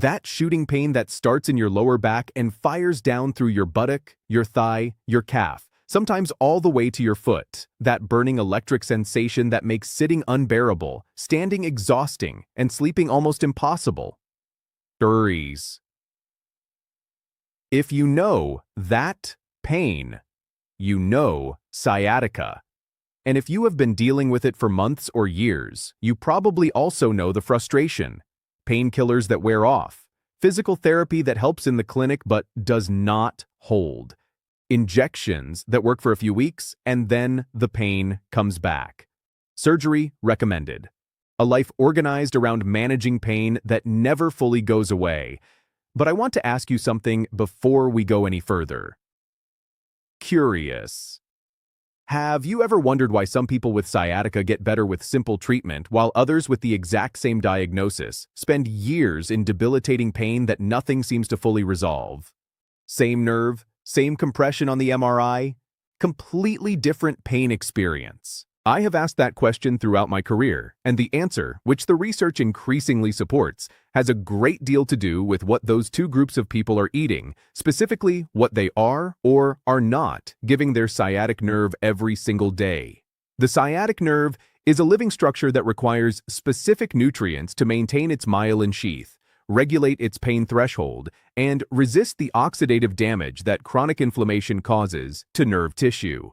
That shooting pain that starts in your lower back and fires down through your buttock, your thigh, your calf, sometimes all the way to your foot. That burning electric sensation that makes sitting unbearable, standing exhausting, and sleeping almost impossible. Worries. If you know that pain, you know sciatica. And if you have been dealing with it for months or years, you probably also know the frustration. Painkillers that wear off, physical therapy that helps in the clinic but does not hold, injections that work for a few weeks and then the pain comes back. Surgery recommended. A life organized around managing pain that never fully goes away. But I want to ask you something before we go any further. Curious. Have you ever wondered why some people with sciatica get better with simple treatment while others with the exact same diagnosis spend years in debilitating pain that nothing seems to fully resolve? Same nerve, same compression on the MRI, completely different pain experience. I have asked that question throughout my career, and the answer, which the research increasingly supports, has a great deal to do with what those two groups of people are eating, specifically what they are or are not giving their sciatic nerve every single day. The sciatic nerve is a living structure that requires specific nutrients to maintain its myelin sheath, regulate its pain threshold, and resist the oxidative damage that chronic inflammation causes to nerve tissue.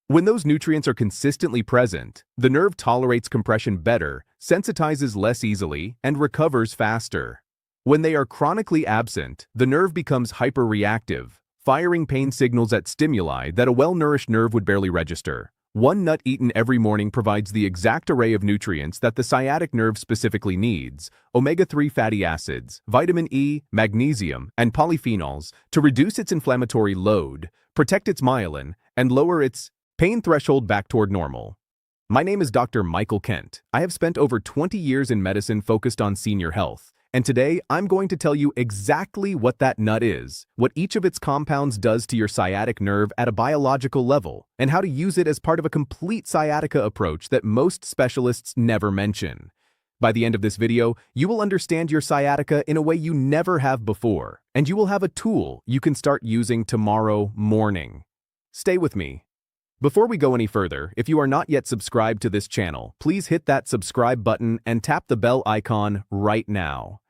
When those nutrients are consistently present, the nerve tolerates compression better, sensitizes less easily, and recovers faster. When they are chronically absent, the nerve becomes hyperreactive, firing pain signals at stimuli that a well-nourished nerve would barely register. One nut eaten every morning provides the exact array of nutrients that the sciatic nerve specifically needs: omega-3 fatty acids, vitamin E, magnesium, and polyphenols to reduce its inflammatory load, protect its myelin, and lower its pain threshold back toward normal. My name is Dr. Michael Kent. I have spent over 20 years in medicine focused on senior health, and today I'm going to tell you exactly what that nut is, what each of its compounds does to your sciatic nerve at a biological level, and how to use it as part of a complete sciatica approach that most specialists never mention. By the end of this video, you will understand your sciatica in a way you never have before, and you will have a tool you can start using tomorrow morning. Stay with me. Before we go any further, if you are not yet subscribed to this channel, please hit that subscribe button and tap the bell icon right now.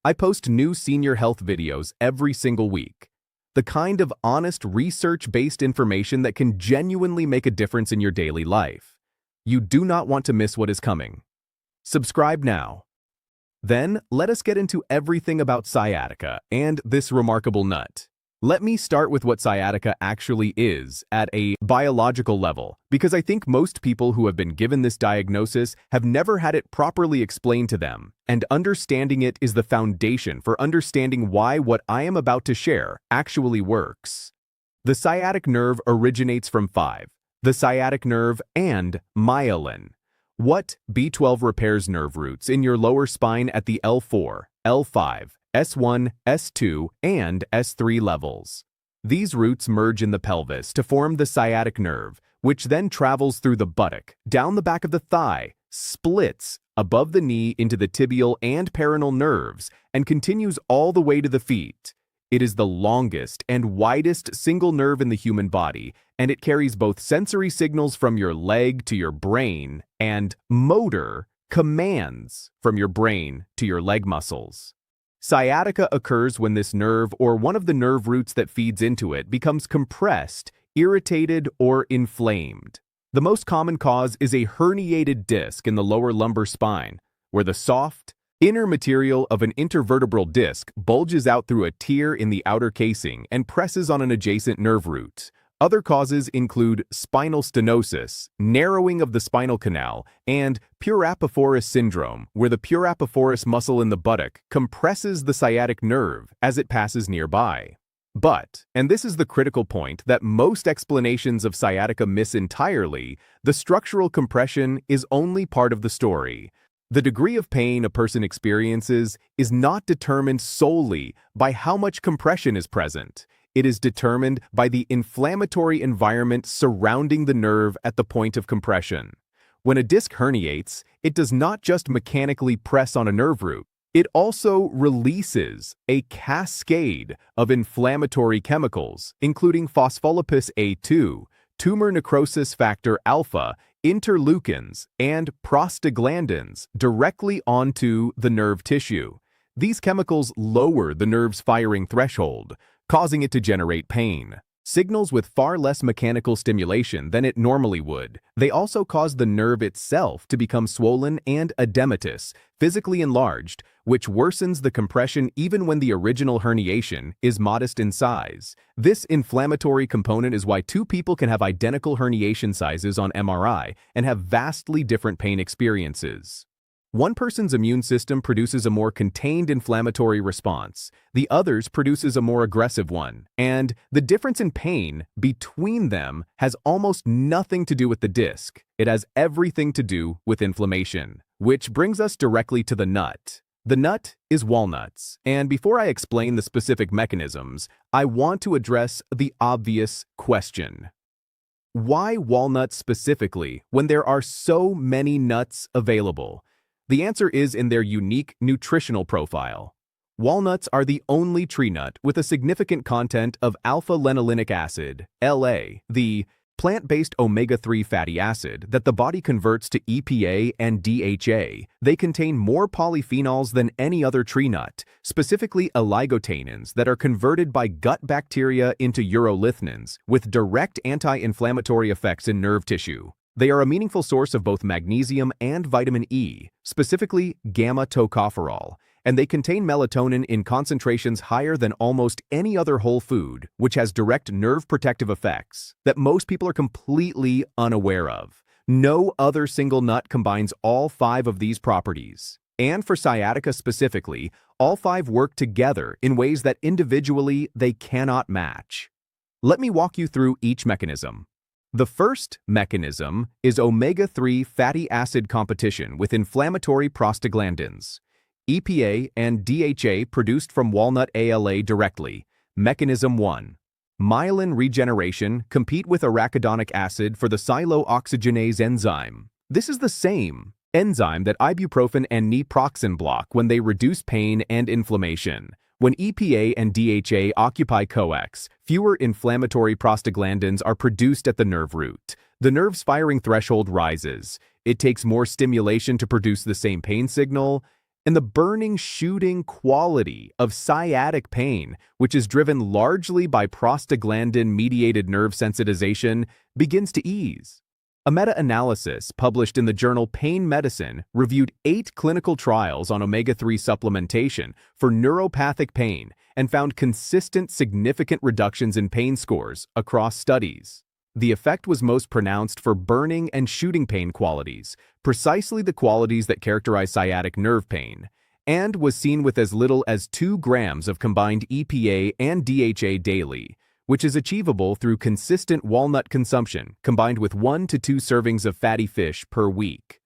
I post new senior health videos every single week. The kind of honest, research-based information that can genuinely make a difference in your daily life. You do not want to miss what is coming. Subscribe now. Then, let us get into everything about sciatica and this remarkable nut. Let me start with what sciatica actually is at a biological level, because I think most people who have been given this diagnosis have never had it properly explained to them, and understanding it is the foundation for understanding why what I am about to share actually works. The sciatic nerve originates from 5, the sciatic nerve and myelin. What B12 repairs nerve roots in your lower spine at the L4, L5, S1, S2, and S3 levels. These roots merge in the pelvis to form the sciatic nerve, which then travels through the buttock, down the back of the thigh, splits above the knee into the tibial and peroneal nerves, and continues all the way to the feet. It is the longest and widest single nerve in the human body, and it carries both sensory signals from your leg to your brain and motor commands from your brain to your leg muscles. Sciatica occurs when this nerve or one of the nerve roots that feeds into it becomes compressed, irritated, or inflamed. The most common cause is a herniated disc in the lower lumbar spine, where the soft, inner material of an intervertebral disc bulges out through a tear in the outer casing and presses on an adjacent nerve root. Other causes include spinal stenosis, narrowing of the spinal canal, and purapophorus syndrome, where the purapophorus muscle in the buttock compresses the sciatic nerve as it passes nearby. But, and this is the critical point that most explanations of sciatica miss entirely, the structural compression is only part of the story. The degree of pain a person experiences is not determined solely by how much compression is present. It is determined by the inflammatory environment surrounding the nerve at the point of compression. When a disc herniates, it does not just mechanically press on a nerve root. It also releases a cascade of inflammatory chemicals, including phospholipase A2, tumor necrosis factor alpha, interleukins, and prostaglandins directly onto the nerve tissue. These chemicals lower the nerve's firing threshold, causing it to generate pain. Signals with far less mechanical stimulation than it normally would. They also cause the nerve itself to become swollen and edematous, physically enlarged, which worsens the compression even when the original herniation is modest in size. This inflammatory component is why two people can have identical herniation sizes on MRI and have vastly different pain experiences. One person's immune system produces a more contained inflammatory response, the other's produces a more aggressive one, and the difference in pain between them has almost nothing to do with the disc. It has everything to do with inflammation, which brings us directly to the nut. The nut is walnuts, and before I explain the specific mechanisms, I want to address the obvious question. Why walnuts specifically when there are so many nuts available? The answer is in their unique nutritional profile. Walnuts are the only tree nut with a significant content of alpha-linolenic acid, LA, the plant-based omega-3 fatty acid that the body converts to EPA and DHA. They contain more polyphenols than any other tree nut, specifically oligotannins that are converted by gut bacteria into urolithnins, with direct anti-inflammatory effects in nerve tissue. They are a meaningful source of both magnesium and vitamin E, specifically gamma-tocopherol, and they contain melatonin in concentrations higher than almost any other whole food, which has direct nerve protective effects that most people are completely unaware of. No other single nut combines all 5 of these properties. And for sciatica specifically, all 5 work together in ways that individually they cannot match. Let me walk you through each mechanism. The first mechanism is omega-3 fatty acid competition with inflammatory prostaglandins. EPA and DHA produced from walnut ALA directly. Mechanism 1. Myelin regeneration compete with arachidonic acid for the sialooxygenase enzyme. This is the same enzyme that ibuprofen and naproxen block when they reduce pain and inflammation. When EPA and DHA occupy coax, fewer inflammatory prostaglandins are produced at the nerve root. The nerve's firing threshold rises. It takes more stimulation to produce the same pain signal, and the burning, shooting quality of sciatic pain, which is driven largely by prostaglandin-mediated nerve sensitization, begins to ease. A meta-analysis published in the journal Pain Medicine reviewed 8 clinical trials on omega-3 supplementation for neuropathic pain and found consistent, significant reductions in pain scores across studies. The effect was most pronounced for burning and shooting pain qualities, precisely the qualities that characterize sciatic nerve pain, and was seen with as little as 2 grams of combined EPA and DHA daily, which is achievable through consistent walnut consumption combined with 1 to 2 servings of fatty fish per week.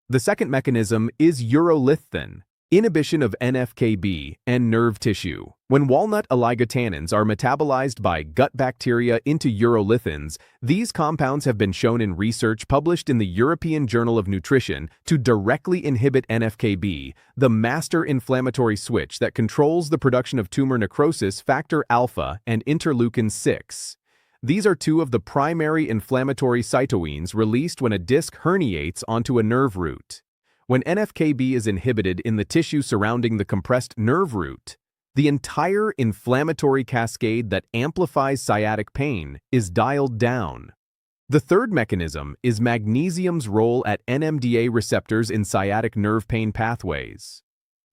The second mechanism is urolithin, inhibition of NF-κB and nerve tissue. When walnut oligotannins are metabolized by gut bacteria into urolithins, these compounds have been shown in research published in the European Journal of Nutrition to directly inhibit NF-κB, the master inflammatory switch that controls the production of tumor necrosis factor alpha and interleukin-6. These are 2 of the primary inflammatory cytokines released when a disc herniates onto a nerve root. When NF-κB is inhibited in the tissue surrounding the compressed nerve root, the entire inflammatory cascade that amplifies sciatic pain is dialed down. The third mechanism is magnesium's role at NMDA receptors in sciatic nerve pain pathways.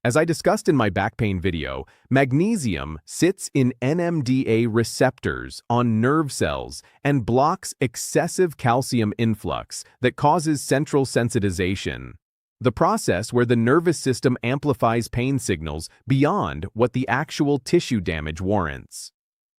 As I discussed in my back pain video, magnesium sits in NMDA receptors on nerve cells and blocks excessive calcium influx that causes central sensitization, the process where the nervous system amplifies pain signals beyond what the actual tissue damage warrants.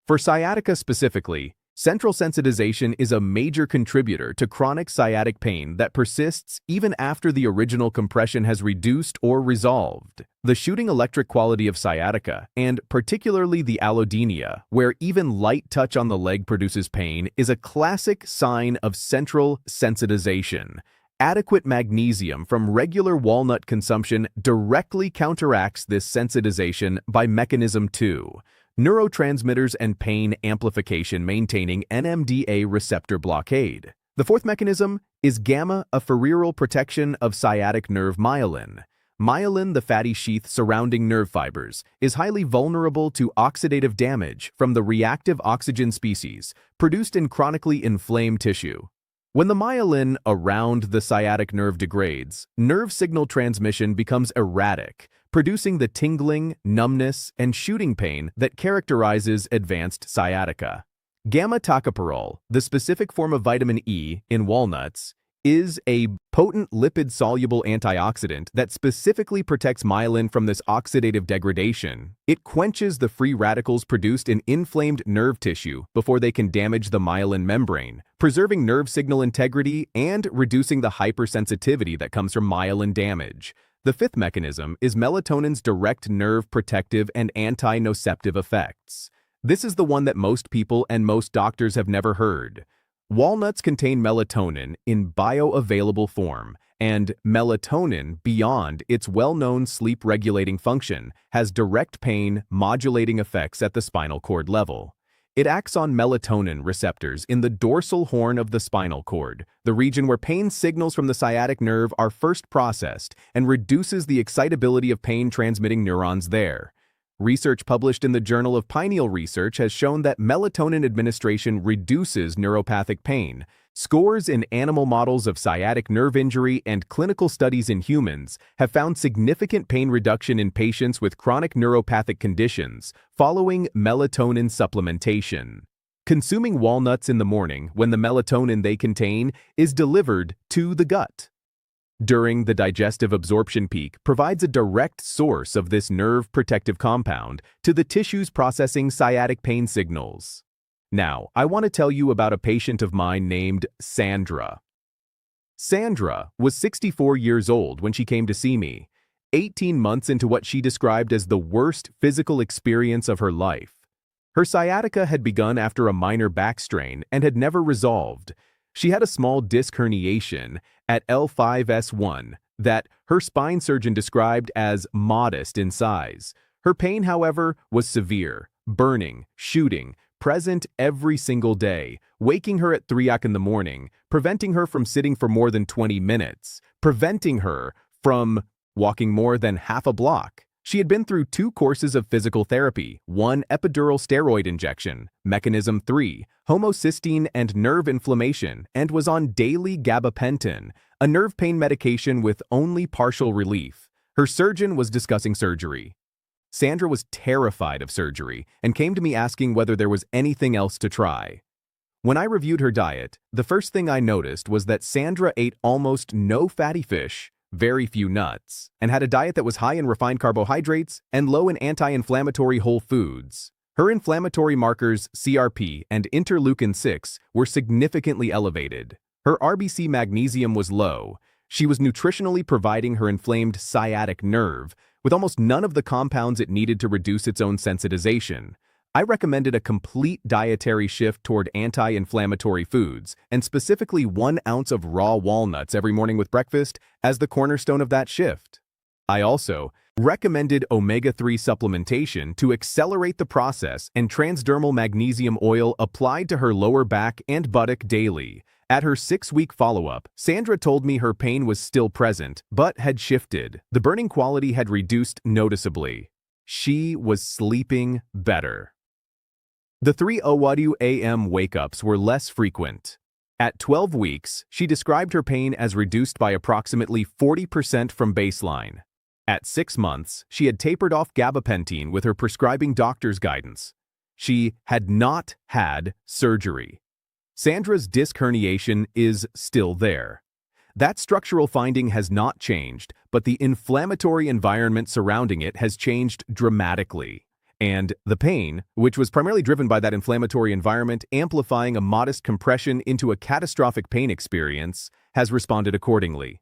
For sciatica specifically, central sensitization is a major contributor to chronic sciatic pain that persists even after the original compression has reduced or resolved. The shooting electric quality of sciatica, and particularly the allodynia, where even light touch on the leg produces pain, is a classic sign of central sensitization. Adequate magnesium from regular walnut consumption directly counteracts this sensitization by mechanism 2, neurotransmitters and pain amplification maintaining NMDA receptor blockade. The fourth mechanism is gamma-afferyl protection of sciatic nerve myelin. Myelin, the fatty sheath surrounding nerve fibers, is highly vulnerable to oxidative damage from the reactive oxygen species produced in chronically inflamed tissue. When the myelin around the sciatic nerve degrades, nerve signal transmission becomes erratic, producing the tingling, numbness, and shooting pain that characterizes advanced sciatica. Gamma-tocopherol, the specific form of vitamin E in walnuts, is a potent lipid-soluble antioxidant that specifically protects myelin from this oxidative degradation. It quenches the free radicals produced in inflamed nerve tissue before they can damage the myelin membrane, preserving nerve signal integrity and reducing the hypersensitivity that comes from myelin damage. The fifth mechanism is melatonin's direct nerve protective and anti-nociceptive effects. This is the one that most people and most doctors have never heard. Walnuts contain melatonin in bioavailable form, and melatonin, beyond its well-known sleep-regulating function, has direct pain-modulating effects at the spinal cord level. It acts on melatonin receptors in the dorsal horn of the spinal cord, the region where pain signals from the sciatic nerve are first processed, and reduces the excitability of pain-transmitting neurons there. Research published in the Journal of Pineal Research has shown that melatonin administration reduces neuropathic pain. Scores in animal models of sciatic nerve injury and clinical studies in humans have found significant pain reduction in patients with chronic neuropathic conditions following melatonin supplementation. Consuming walnuts in the morning when the melatonin they contain is delivered to the gut during the digestive absorption peak provides a direct source of this nerve protective compound to the tissues processing sciatic pain signals. Now, I want to tell you about a patient of mine named Sandra. Sandra was 64 years old when she came to see me, 18 months into what she described as the worst physical experience of her life. Her sciatica had begun after a minor back strain and had never resolved. She had a small disc herniation at L5S1 that her spine surgeon described as modest in size. Her pain, however, was severe, burning, shooting, present every single day, waking her at 3 o'clock in the morning, preventing her from sitting for more than 20 minutes, preventing her from walking more than half a block. She had been through 2 courses of physical therapy, 1 epidural steroid injection, mechanism 3, homocysteine and nerve inflammation, and was on daily gabapentin, a nerve pain medication with only partial relief. Her surgeon was discussing surgery. Sandra was terrified of surgery and came to me asking whether there was anything else to try. When I reviewed her diet, the first thing I noticed was that Sandra ate almost no fatty fish, very few nuts, and had a diet that was high in refined carbohydrates and low in anti-inflammatory whole foods. Her inflammatory markers CRP and interleukin-6 were significantly elevated. Her RBC magnesium was low. She was nutritionally providing her inflamed sciatic nerve with almost none of the compounds it needed to reduce its own sensitization. I recommended a complete dietary shift toward anti-inflammatory foods, and specifically 1 ounce of raw walnuts every morning with breakfast as the cornerstone of that shift. I also recommended omega-3 supplementation to accelerate the process and transdermal magnesium oil applied to her lower back and buttock daily. At her 6-week follow-up, Sandra told me her pain was still present, but had shifted. The burning quality had reduced noticeably. She was sleeping better. The 3:00 a.m. wake-ups were less frequent. At 12 weeks, she described her pain as reduced by approximately 40% from baseline. At 6 months, she had tapered off gabapentin with her prescribing doctor's guidance. She had not had surgery. Sandra's disc herniation is still there. That structural finding has not changed, but the inflammatory environment surrounding it has changed dramatically. And the pain, which was primarily driven by that inflammatory environment amplifying a modest compression into a catastrophic pain experience, has responded accordingly.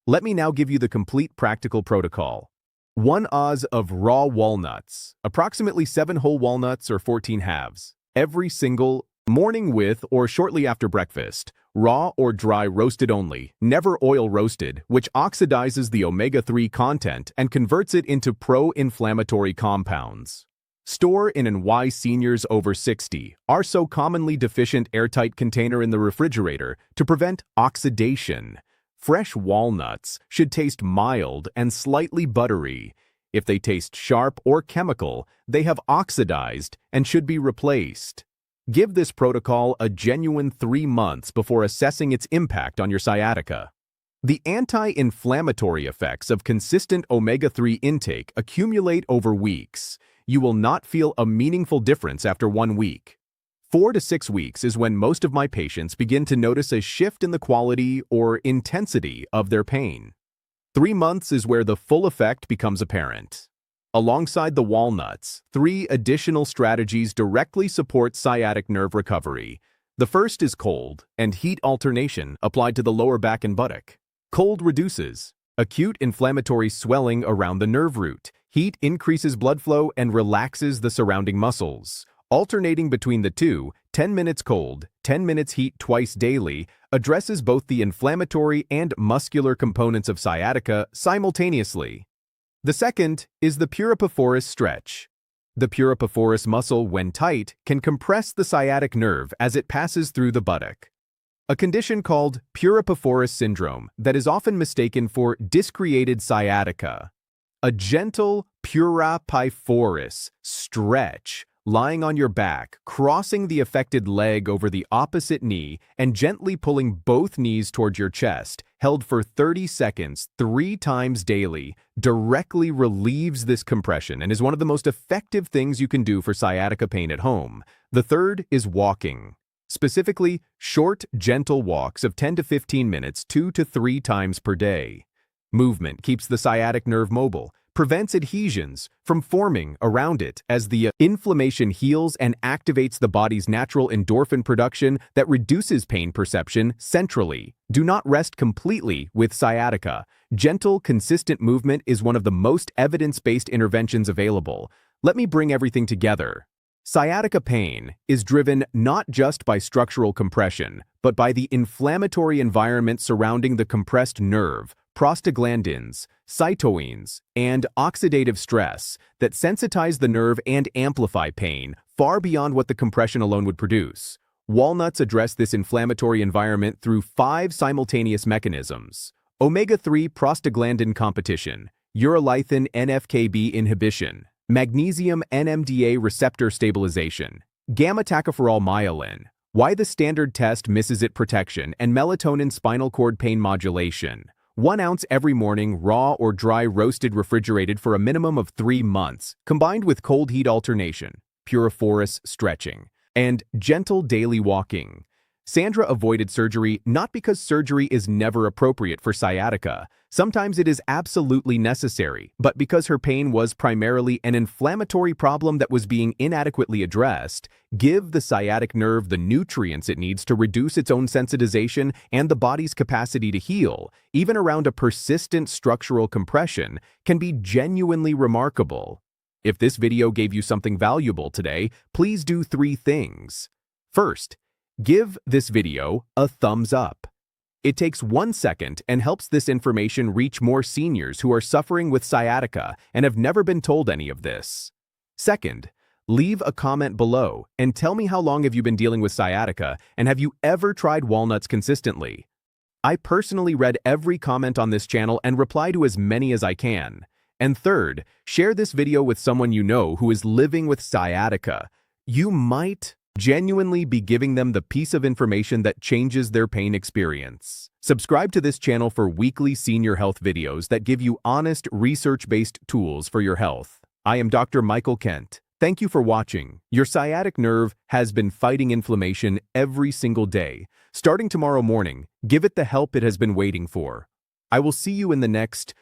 Let me now give you the complete practical protocol. 1 oz of raw walnuts, approximately 7 whole walnuts or 14 halves, every single Morning with or shortly after breakfast. Raw or dry roasted only, never oil roasted, which oxidizes the omega-3 content and converts it into pro-inflammatory compounds. Store in an why seniors over 60 are so commonly deficient airtight container in the refrigerator to prevent oxidation. Fresh walnuts should taste mild and slightly buttery. If they taste sharp or chemical, they have oxidized and should be replaced. Give this protocol a genuine 3 months before assessing its impact on your sciatica. The anti-inflammatory effects of consistent omega-3 intake accumulate over weeks. You will not feel a meaningful difference after 1 week. 4 to 6 weeks is when most of my patients begin to notice a shift in the quality or intensity of their pain. 3 months is where the full effect becomes apparent. Alongside the walnuts, 3 additional strategies directly support sciatic nerve recovery. The first is cold and heat alternation applied to the lower back and buttock. Cold reduces acute inflammatory swelling around the nerve root. Heat increases blood flow and relaxes the surrounding muscles. Alternating between the two, 10 minutes cold, 10 minutes heat twice daily, addresses both the inflammatory and muscular components of sciatica simultaneously. The second is the piriformis stretch. The piriformis muscle, when tight, can compress the sciatic nerve as it passes through the buttock. A condition called piriformis syndrome that is often mistaken for discreated sciatica. A gentle piriformis stretch, lying on your back, crossing the affected leg over the opposite knee, and gently pulling both knees toward your chest, held for 30 seconds 3 times daily, directly relieves this compression and is one of the most effective things you can do for sciatica pain at home. The third is walking. Specifically, short, gentle walks of 10 to 15 minutes 2 to 3 times per day. Movement keeps the sciatic nerve mobile, prevents adhesions from forming around it as the inflammation heals and activates the body's natural endorphin production that reduces pain perception centrally. Do not rest completely with sciatica. Gentle, consistent movement is one of the most evidence-based interventions available. Let me bring everything together. Sciatica pain is driven not just by structural compression, but by the inflammatory environment surrounding the compressed nerve, prostaglandins, cytokines, and oxidative stress that sensitize the nerve and amplify pain far beyond what the compression alone would produce. Walnuts address this inflammatory environment through 5 simultaneous mechanisms: omega-3 prostaglandin competition, urolithin NFKB inhibition, magnesium NMDA receptor stabilization, gamma tocopherol myelin, why the standard test misses it protection, and melatonin spinal cord pain modulation. 1 ounce every morning, raw or dry roasted refrigerated for a minimum of 3 months, combined with cold heat alternation, piriformis stretching, and gentle daily walking. Sandra avoided surgery not because surgery is never appropriate for sciatica. Sometimes it is absolutely necessary, but because her pain was primarily an inflammatory problem that was being inadequately addressed. Give the sciatic nerve the nutrients it needs to reduce its own sensitization and the body's capacity to heal, even around a persistent structural compression, can be genuinely remarkable. If this video gave you something valuable today, please do 3 things. First, give this video a thumbs up. It takes 1 second and helps this information reach more seniors who are suffering with sciatica and have never been told any of this. Second, leave a comment below and tell me how long have you been dealing with sciatica and have you ever tried walnuts consistently. I personally read every comment on this channel and reply to as many as I can. And third, share this video with someone you know who is living with sciatica. You might genuinely be giving them the piece of information that changes their pain experience. Subscribe to this channel for weekly senior health videos that give you honest, research-based tools for your health. I am Dr. Michael Kent. Thank you for watching. Your sciatic nerve has been fighting inflammation every single day. Starting tomorrow morning, give it the help it has been waiting for. I will see you in the next